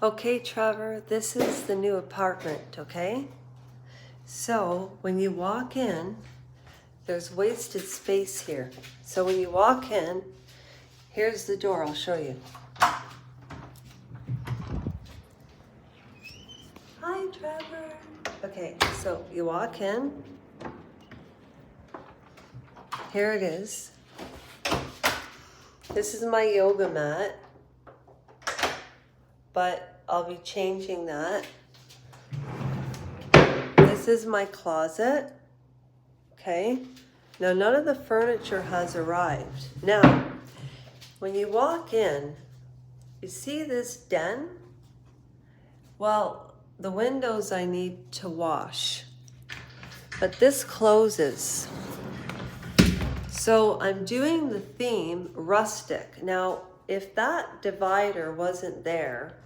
Okay, Trevor, this is the new apartment, okay? So when you walk in, there's wasted space here. So when you walk in, here's the door, I'll show you. Hi, Trevor. Okay, so you walk in. Here it is. This is my yoga mat, but I'll be changing that. This is my closet, okay? Now, none of the furniture has arrived. Now, when you walk in, you see this den? Well, the windows I need to wash, but this closes. So I'm doing the theme rustic. Now, if that divider wasn't there,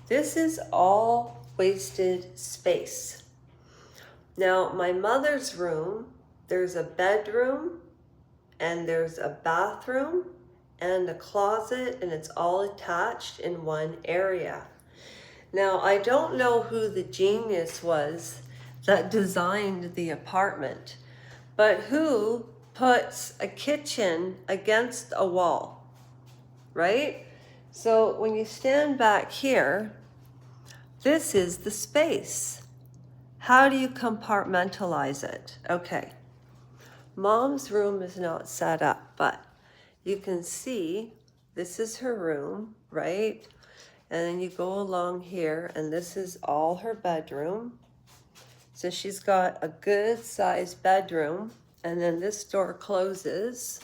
this is all wasted space. Now, my mother's room, there's a bedroom and there's a bathroom and a closet, and it's all attached in one area. Now, I don't know who the genius was that designed the apartment, but who puts a kitchen against a wall, right? So when you stand back here, this is the space. How do you compartmentalize it? Okay, Mom's room is not set up, but you can see this is her room, right? And then you go along here, and this is all her bedroom. So she's got a good sized bedroom, and then this door closes.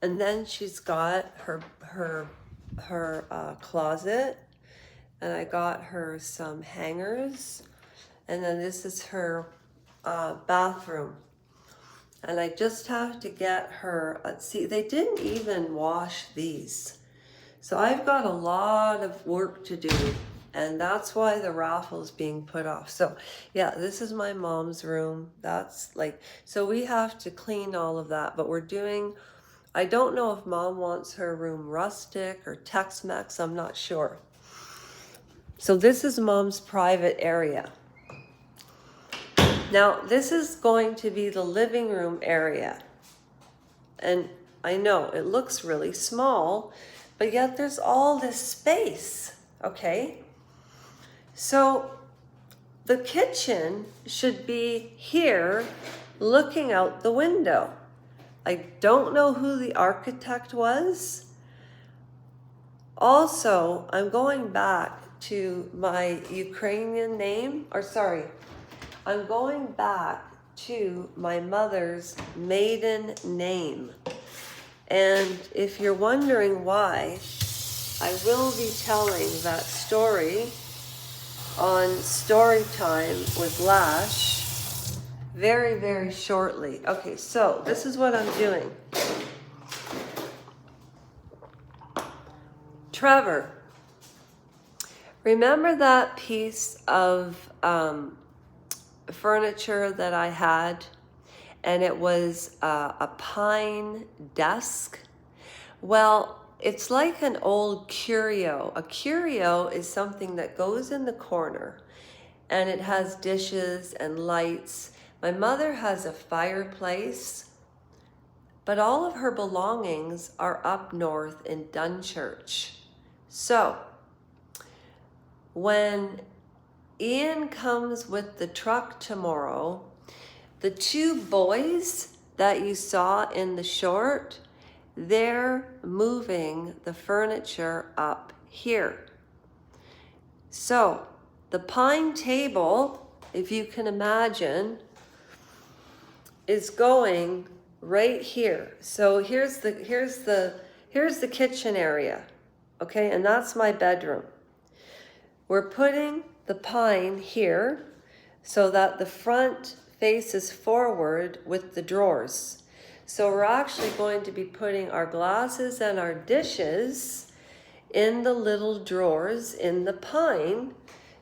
And then she's got her closet, and I got her some hangers. And then this is her bathroom. And I just have to get her, see, they didn't even wash these. So I've got a lot of work to do, and that's why the raffle's being put off. So yeah, this is my mom's room. That's like, so we have to clean all of that, but we're doing, I don't know if Mom wants her room rustic or Tex-Mex, I'm not sure. So this is Mom's private area. Now, this is going to be the living room area. And I know it looks really small, but yet there's all this space, okay? So the kitchen should be here looking out the window. I don't know who the architect was. Also, I'm going back to my Ukrainian name, I'm going back to my mother's maiden name. And if you're wondering why, I will be telling that story on Storytime with Lash very, very shortly. Okay, so this is what I'm doing. Trevor, remember that piece of furniture that I had, and it was a pine desk? Well, it's like an old curio. A curio is something that goes in the corner, and it has dishes and lights. My mother has a fireplace, but all of her belongings are up north in Dunchurch. So when Ian comes with the truck tomorrow, the two boys that you saw in the short, they're moving the furniture up here. So the pine table, if you can imagine, is going right here. So here's the kitchen area, okay? And that's my bedroom. We're putting the pine here so that the front faces forward with the drawers. So we're actually going to be putting our glasses and our dishes in the little drawers in the pine.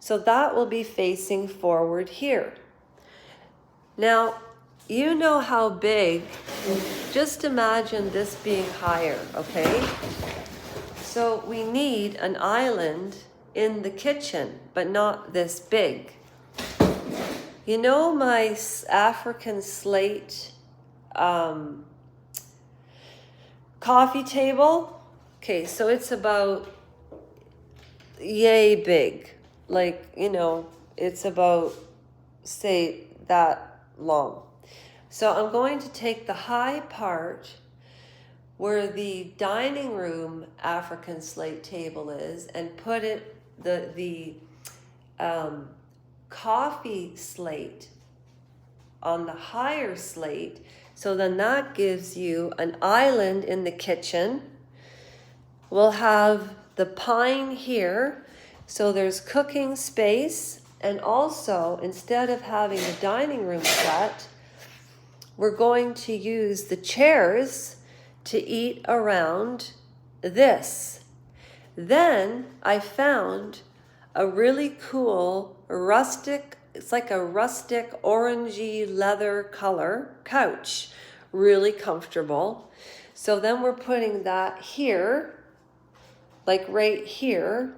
So that will be facing forward here. Now, you know how big, just imagine this being higher, okay? So we need an island in the kitchen, but not this big. You know my African slate coffee table? Okay, so it's about yay big. Like, you know, it's about, say, that long. So I'm going to take the high part where the dining room African slate table is and put it, the coffee slate on the higher slate. So then that gives you an island in the kitchen. We'll have the pine here. So there's cooking space. And also, instead of having the dining room set, we're going to use the chairs to eat around this. Then I found a really cool rustic, it's like a rustic orangey leather color couch, really comfortable. So then we're putting that here, like right here.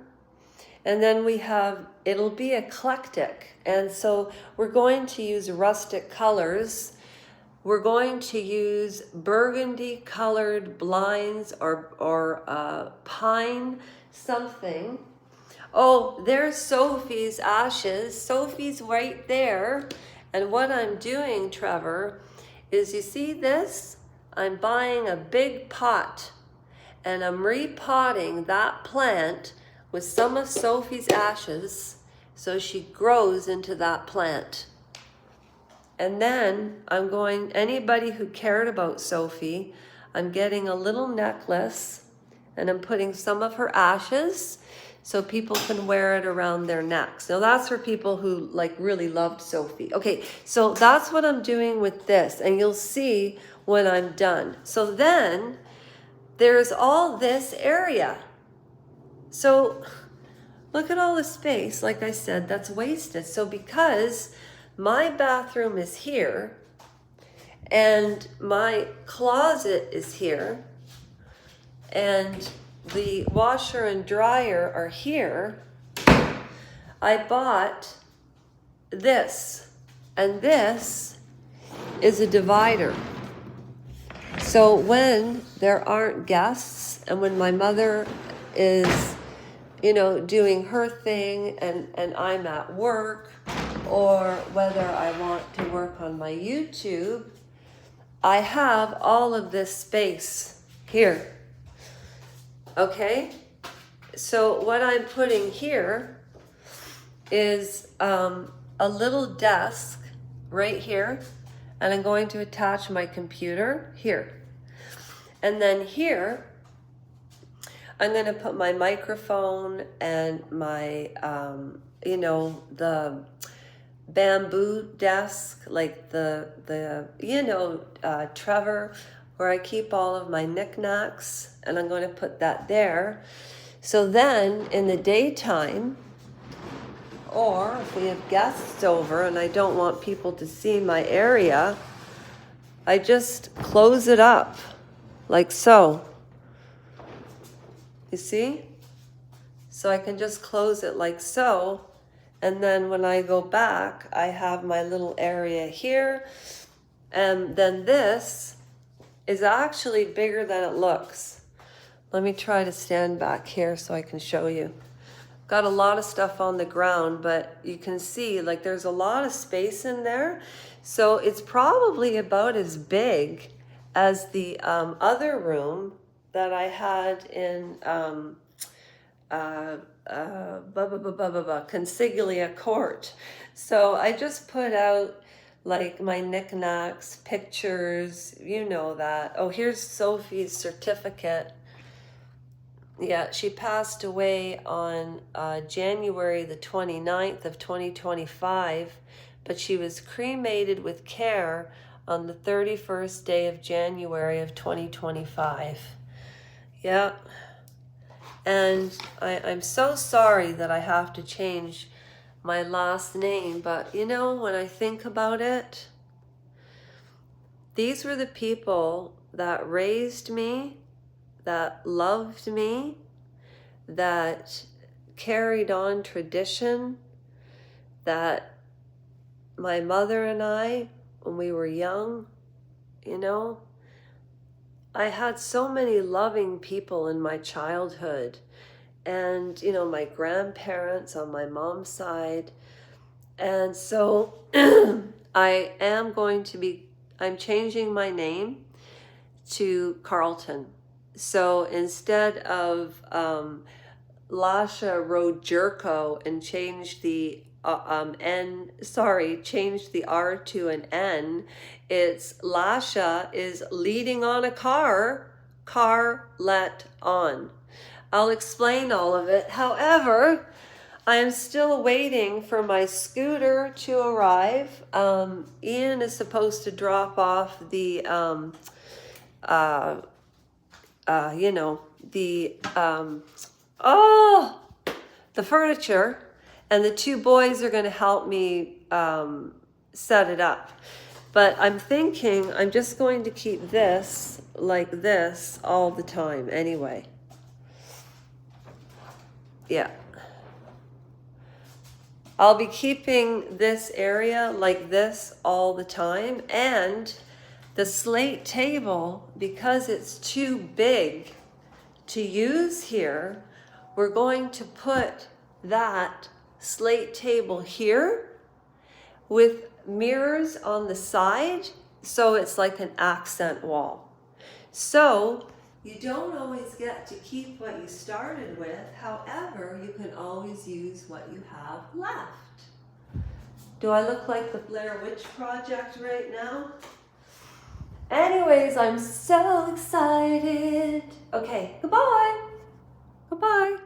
And then we have, it'll be eclectic. And so we're going to use rustic colors. We're going to use burgundy colored blinds or pine something. Oh, there's Sophie's ashes. Sophie's right there. And what I'm doing, Trevor, is you see this? I'm buying a big pot and I'm repotting that plant with some of Sophie's ashes so she grows into that plant. And then I'm going, anybody who cared about Sophie, I'm getting a little necklace and I'm putting some of her ashes so people can wear it around their necks. Now that's for people who like really loved Sophie. Okay, so that's what I'm doing with this, and you'll see when I'm done. So then there's all this area. So look at all the space, like I said, that's wasted. So because my bathroom is here and my closet is here and the washer and dryer are here, I bought this, and this is a divider. So when there aren't guests and when my mother is, you know, doing her thing and I'm at work, or whether I want to work on my YouTube, I have all of this space here. Okay? So what I'm putting here is a little desk right here, and I'm going to attach my computer here. And then here, I'm going to put my microphone and my, you know, the bamboo desk, like the you know, Trevor, where I keep all of my knickknacks, and I'm going to put that there. So then in the daytime, or if we have guests over and I don't want people to see my area, I just close it up like so. You see? So I can just close it like so. And then when I go back, I have my little area here. And then this is actually bigger than it looks. Let me try to stand back here so I can show you. Got a lot of stuff on the ground, but you can see like there's a lot of space in there. So it's probably about as big as the other room that I had in Consiglia Court. So I just put out like my knickknacks, pictures, you know that. Oh, here's Sophie's certificate. Yeah, she passed away on January the 29th of 2025, but she was cremated with care on the 31st day of January of 2025. Yeah. And I'm so sorry that I have to change my last name, but you know, when I think about it, these were the people that raised me, that loved me, that carried on tradition that my mother and I, when we were young, you know, I had so many loving people in my childhood. And, you know, my grandparents on my mom's side. And so I'm changing my name to Carlton. So instead of Lasha Rojerko and change the change the R to an N, it's Lasha is leading on a car let on. I'll explain all of it. However, I am still waiting for my scooter to arrive. Ian is supposed to drop off the, the furniture, and the two boys are going to help me set it up. But I'm thinking I'm just going to keep this like this all the time anyway. Yeah. I'll be keeping this area like this all the time, and the slate table, because it's too big to use here, we're going to put that slate table here with mirrors on the side, so it's like an accent wall. So you don't always get to keep what you started with. However, you can always use what you have left. Do I look like the Blair Witch Project right now? Anyways, I'm so excited. Okay, goodbye. Goodbye.